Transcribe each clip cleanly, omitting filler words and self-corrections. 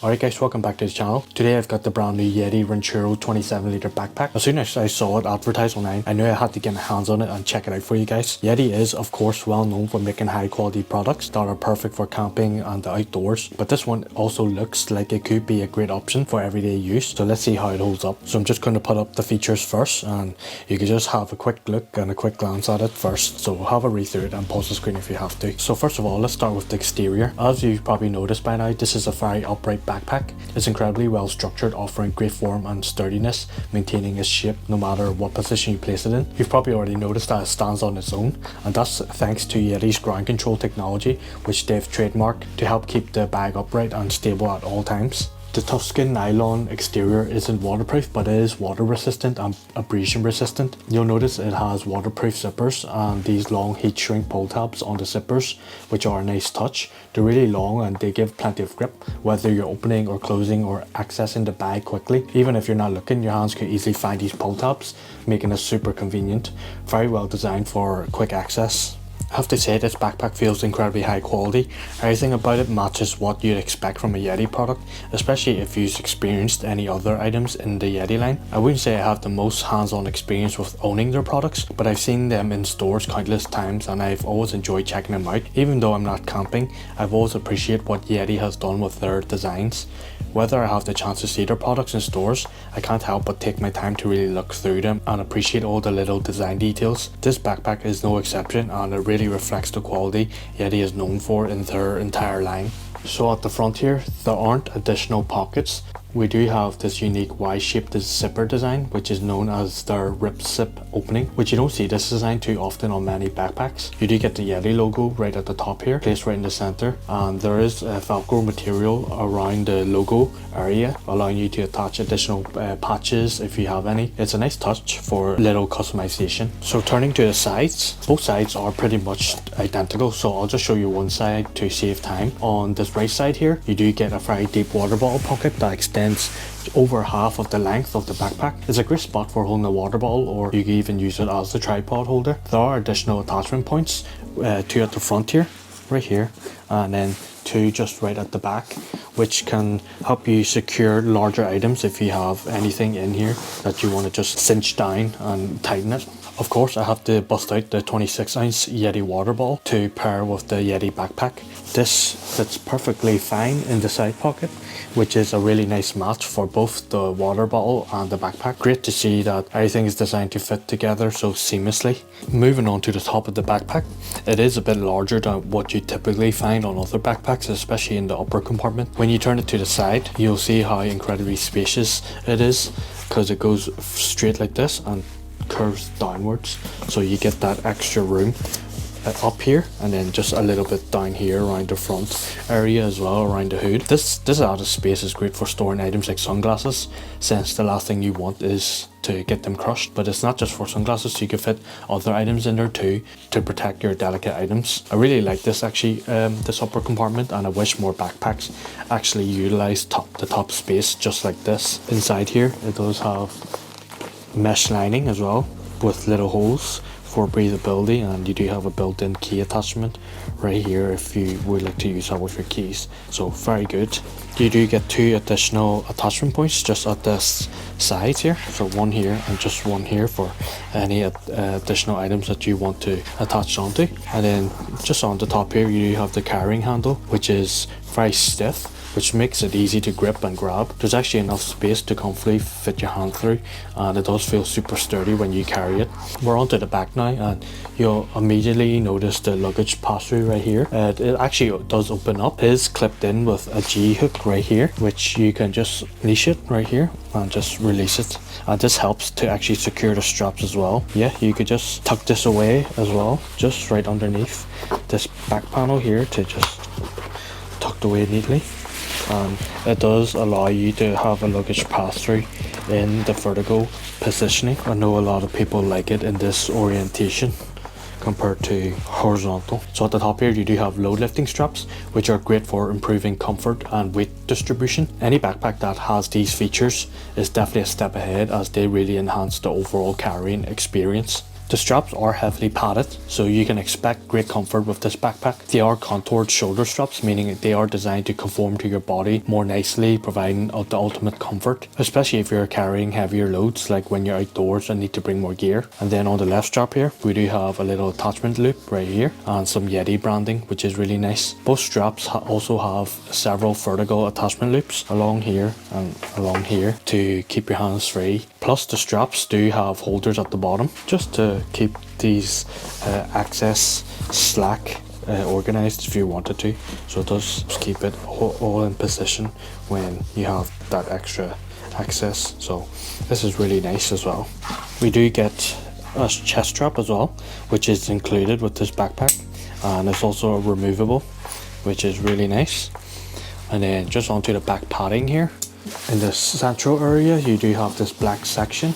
Alright guys, welcome back to the channel. Today I've got the brand new YETI Ranchero 27-litre backpack. As soon as I saw it advertised online, I knew I had to get my hands on it and check it out for you guys. YETI is of course well known for making high quality products that are perfect for camping and the outdoors, but this one also looks like it could be a great option for everyday use. So let's see how it holds up. So I'm just going to put up the features first, and you can just have a quick look and a quick glance at it first. So have a read through it and pause the screen if you have to. So first of all, let's start with the exterior. As you've probably noticed by now, this is a very upright backpack. It's incredibly well structured, offering great form and sturdiness, maintaining its shape no matter what position you place it in. You've probably already noticed that it stands on its own, and that's thanks to YETI's ground control technology, which they've trademarked to help keep the bag upright and stable at all times. The tough-skin nylon exterior isn't waterproof, but it is water resistant and abrasion resistant. You'll notice it has waterproof zippers and these long heat shrink pull tabs on the zippers, which are a nice touch. They're really long and they give plenty of grip, whether you're opening or closing or accessing the bag quickly. Even if you're not looking, your hands can easily find these pull tabs, making it super convenient. Very well designed for quick access. I have to say this backpack feels incredibly high quality. Everything about it matches what you'd expect from a YETI product, especially if you've experienced any other items in the YETI line. I wouldn't say I have the most hands-on experience with owning their products, but I've seen them in stores countless times and I've always enjoyed checking them out. Even though I'm not camping, I've always appreciated what YETI has done with their designs. Whether I have the chance to see their products in stores, I can't help but take my time to really look through them and appreciate all the little design details. This backpack is no exception, and it really reflects the quality YETI is known for in their entire line. So at the front here, there aren't additional pockets. We do have this unique Y-shaped zipper design, which is known as their rip zip opening, which you don't see this design too often on many backpacks. You do get the YETI logo right at the top here, placed right in the center, and there is a Velcro material around the logo area, allowing you to attach additional patches if you have any. It's a nice touch for little customization. So turning to the sides, both sides are pretty much identical, so I'll just show you one side to save time. On this right side here, you do get a very deep water bottle pocket that extends over half of the length of the backpack. It's a great spot for holding a water bottle, or you can even use it as a tripod holder. There are additional attachment points, two at the front here, right here, and then two just right at the back, which can help you secure larger items if you have anything in here that you want to just cinch down and tighten it. Of course, I have to bust out the 26-ounce YETI water bottle to pair with the YETI backpack. This fits perfectly fine in the side pocket, which is a really nice match for both the water bottle and the backpack. Great to see that everything is designed to fit together so seamlessly. Moving on to the top of the backpack, it is a bit larger than what you typically find on other backpacks, especially in the upper compartment. When you turn it to the side, you'll see how incredibly spacious it is, because it goes straight like this and curves downwards, so you get that extra room up here, and then just a little bit down here around the front area as well, around the hood. This added space is great for storing items like sunglasses, since the last thing you want is to get them crushed. But it's not just for sunglasses, so you can fit other items in there too to protect your delicate items. I really like this actually, this upper compartment, and I wish more backpacks actually utilize the top space just like this. Inside here, it does have mesh lining as well with little holes for breathability, and you do have a built-in key attachment right here if you would like to use that with your keys. So very good. You do get two additional attachment points just at this side here, so one here and just one here for any additional items that you want to attach onto. And then just on the top here, you do have the carrying handle, which is very stiff, which makes it easy to grip and grab. There's actually enough space to comfortably fit your hand through, and it does feel super sturdy when you carry it. We're onto the back now, and you'll immediately notice the luggage pass-through right here. It actually does open up. It is clipped in with a G-hook right here, which you can just leash it right here and just release it. And this helps to actually secure the straps as well. Yeah, you could just tuck this away as well, just right underneath this back panel here, to just tucked away neatly. And it does allow you to have a luggage pass-through in the vertical positioning. I know a lot of people like it in this orientation compared to horizontal. So at the top here, you do have load lifting straps, which are great for improving comfort and weight distribution. Any backpack that has these features is definitely a step ahead, as they really enhance the overall carrying experience. The straps are heavily padded, so you can expect great comfort with this backpack. They are contoured shoulder straps, meaning they are designed to conform to your body more nicely, providing the ultimate comfort, especially if you're carrying heavier loads, like when you're outdoors and need to bring more gear. And then on the left strap here, we do have a little attachment loop right here and some YETI branding, which is really nice. Both straps also have several vertical attachment loops along here and along here to keep your hands free. Plus the straps do have holders at the bottom just to keep these access slack organized if you wanted to, so it does keep it all in position when you have that extra access. So this is really nice as well. We do get a chest strap as well, which is included with this backpack, and it's also removable, which is really nice. And then just onto the back padding here. In the central area, you do have this black section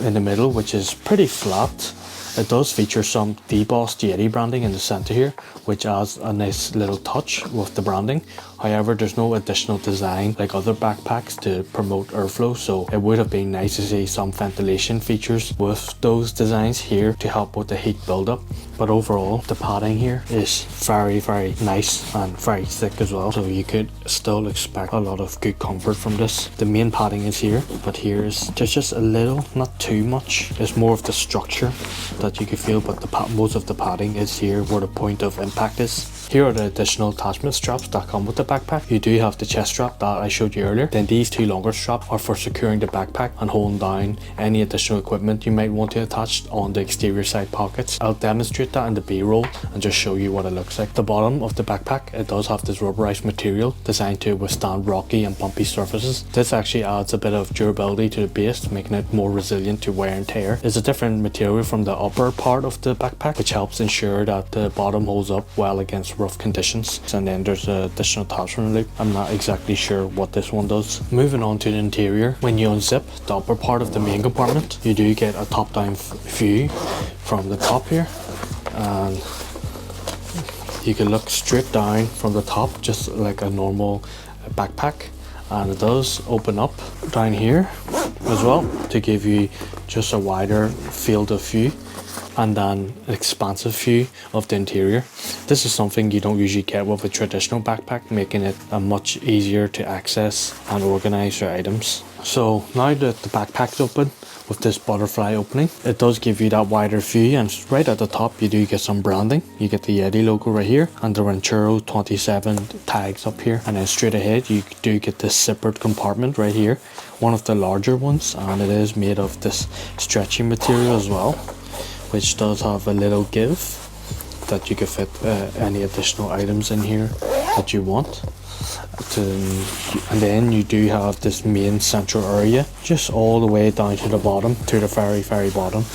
in the middle, which is pretty flat. It does feature some debossed YETI branding in the center here, which adds a nice little touch with the branding. However, there's no additional design like other backpacks to promote airflow, so it would have been nice to see some ventilation features with those designs here to help with the heat buildup. But overall, the padding here is very nice and very thick as well, so you could still expect a lot of good comfort from this. The main padding is here, but there's just a little, not too much. It's more of the structure that you can feel, but most of the padding is here where the point of impact is. Here are the additional attachment straps that come with the backpack. You do have the chest strap that I showed you earlier. Then these two longer straps are for securing the backpack and holding down any additional equipment you might want to attach on the exterior side pockets. I'll demonstrate that in the B-roll and just show you what it looks like. The bottom of the backpack, it does have this rubberized material designed to withstand rocky and bumpy surfaces. This actually adds a bit of durability to the base, making it more resilient to wear and tear. It's a different material from the upper part of the backpack, which helps ensure that the bottom holds up well against rough conditions. And then there's an additional attachment loop. I'm not exactly sure what this one does. Moving on to the interior, when you unzip the upper part of the main compartment, you do get a top-down view from the top here, and you can look straight down from the top just like a normal backpack, and it does open up down here as well to give you just a wider field of view and then an expansive view of the interior. This is something you don't usually get with a traditional backpack, making it much easier to access and organize your items. So now that the backpack's open with this butterfly opening, it does give you that wider view, and right at the top you do get some branding. You get the YETI logo right here and the Ranchero 27 tags up here, and then straight ahead you do get this zippered compartment right here, one of the larger ones, and it is made of this stretchy material as well, which does have a little give that you can fit any additional items in here that you want. And then you do have this main central area just all the way down to the bottom, to the very bottom,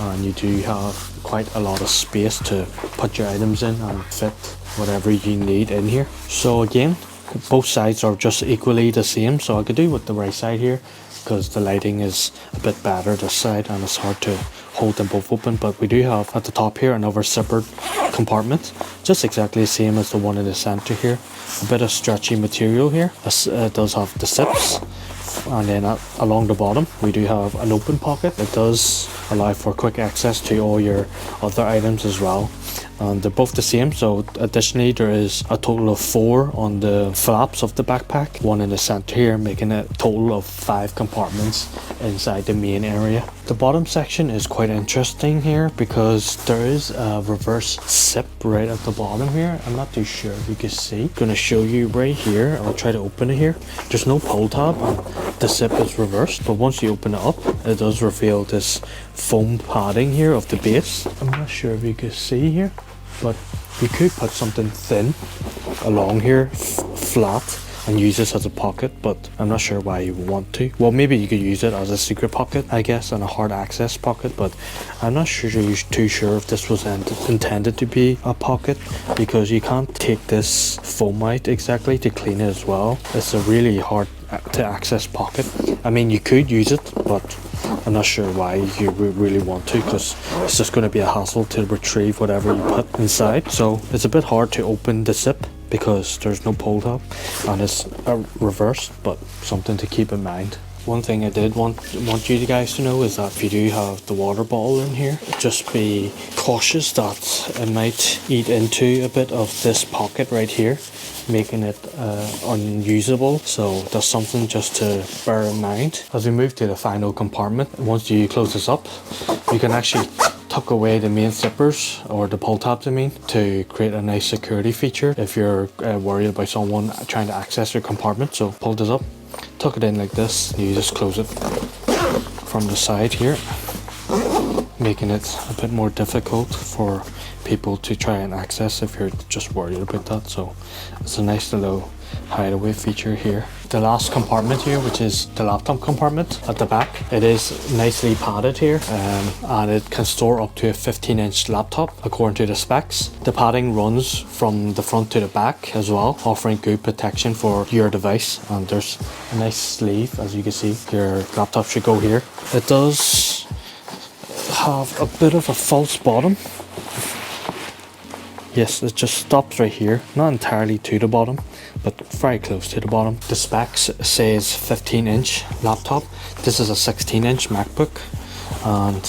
and you do have quite a lot of space to put your items in and fit whatever you need in here. So again, both sides are just equally the same, so I could do with the right side here because the lighting is a bit better this side and it's hard to hold them both open. But we do have at the top here another zippered compartment, just exactly the same as the one in the center here. A bit of stretchy material here. It does have the zips, and then along the bottom we do have an open pocket. It does allow for quick access to all your other items as well, and they're both the same. So additionally there is a total of 4 on the flaps of the backpack, one in the center here, making a total of 5 compartments inside the main area. The bottom section is quite interesting here because there is a reverse zip right at the bottom here. I'm not too sure if you can see. I'm gonna show you right here. I'll try to open it here. There's no pull tab and the zip is reversed, but once you open it up it does reveal this foam padding here of the base. I'm not sure if you can see here, but you could put something thin along here, flat, and use this as a pocket, but I'm not sure why you would want to. Well, maybe you could use it as a secret pocket, I guess, and a hard access pocket, but I'm not too sure if this was intended to be a pocket, because you can't take this foam out exactly to clean it as well. It's a really hard to access pocket. I mean, you could use it, but I'm not sure why you really want to, because it's just going to be a hassle to retrieve whatever you put inside. So it's a bit hard to open the zip because there's no pull tab and it's reversed, but something to keep in mind. One thing I did want you guys to know is that if you do have the water bottle in here, just be cautious that it might eat into a bit of this pocket right here, making it unusable. So that's something just to bear in mind. As we move to the final compartment, once you close this up, you can actually tuck away the main zippers, or the pull tabs I mean, to create a nice security feature if you're worried about someone trying to access your compartment. So pull this up, tuck it in like this, and you just close it from the side here, making it a bit more difficult for people to try and access if you're just worried about that. So it's a nice little hideaway feature here. The last compartment here, which is the laptop compartment at the back, it is nicely padded here, and it can store up to a 15-inch laptop according to the specs. The padding runs from the front to the back as well, offering good protection for your device. And there's a nice sleeve, as you can see. Your laptop should go here. It does have a bit of a false bottom. Yes, it just stops right here, not entirely to the bottom, but very close to the bottom. The specs says 15-inch laptop. This is a 16-inch MacBook, and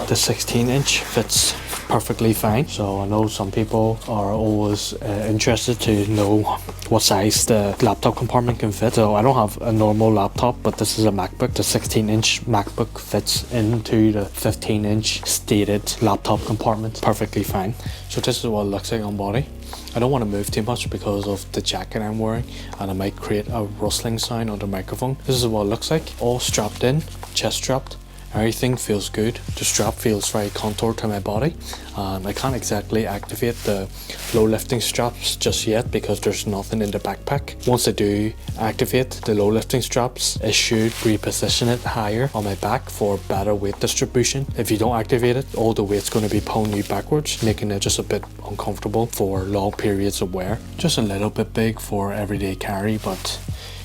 the 16-inch fits perfectly fine. So I know some people are always interested to know what size the laptop compartment can fit. So I don't have a normal laptop, but this is a MacBook. The 16-inch MacBook fits into the 15-inch stated laptop compartment perfectly fine. So this is what it looks like on body. I don't want to move too much because of the jacket I'm wearing, and I might create a rustling sound on the microphone. This is what it looks like, all strapped in, chest strapped. Everything feels good. The strap feels very contoured to my body, and I can't exactly activate the low lifting straps just yet because there's nothing in the backpack. Once I do activate the low lifting straps, it should reposition it higher on my back for better weight distribution. If you don't activate it, all the weight's going to be pulling you backwards, making it just a bit uncomfortable for long periods of wear. Just a little bit big for everyday carry, but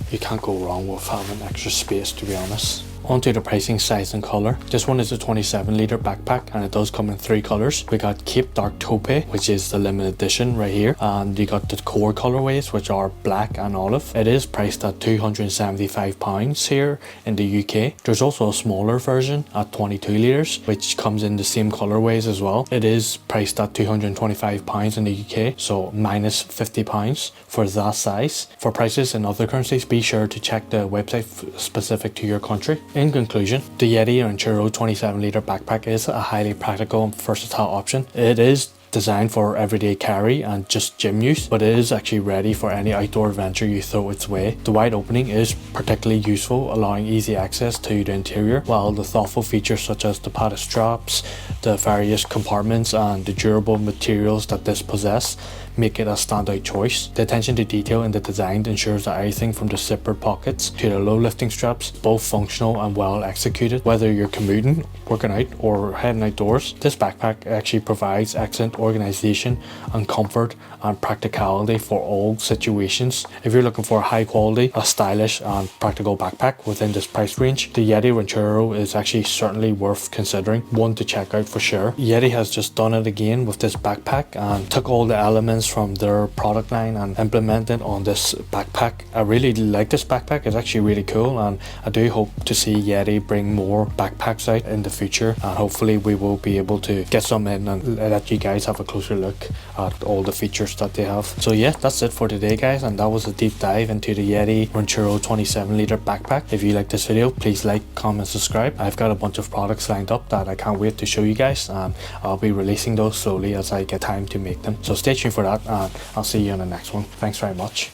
you can't go wrong with having extra space, to be honest. Onto the pricing, size and colour. This one is a 27-litre backpack, and it does come in 3 colours. We got Cape Dark Taupe, which is the limited edition right here, and you got the core colourways, which are black and olive. It is priced at £275 here in the UK. There's also a smaller version at 22 litres, which comes in the same colourways as well. It is priced at £225 in the UK, so minus £50 for that size. For prices in other currencies, be sure to check the website specific to your country. In conclusion, the YETI Ranchero 27-litre backpack is a highly practical and versatile option. It is designed for everyday carry and just gym use, but it is actually ready for any outdoor adventure you throw its way. The wide opening is particularly useful, allowing easy access to the interior, while the thoughtful features such as the padded straps, the various compartments and the durable materials that this possess make it a standout choice. The attention to detail in the design ensures that everything from the zipper pockets to the low lifting straps, both functional and well executed. Whether you're commuting, working out or heading outdoors, this backpack actually provides excellent organization and comfort and practicality for all situations. If you're looking for a high quality, a stylish and practical backpack within this price range, the YETI Ranchero is actually certainly worth considering, one to check out for sure. YETI has just done it again with this backpack and took all the elements from their product line and implemented on this backpack. I really like this backpack. It's actually really cool, and I do hope to see YETI bring more backpacks out in the future, and hopefully we will be able to get some in and let you guys have a closer look at all the features that they have. So yeah, that's it for today guys, and that was a deep dive into the YETI Ranchero 27-litre backpack. If you like this video, please like, comment, subscribe. I've got a bunch of products lined up that I can't wait to show you guys, and I'll be releasing those slowly as I get time to make them. So stay tuned for that, and I'll see you on the next one. Thanks very much.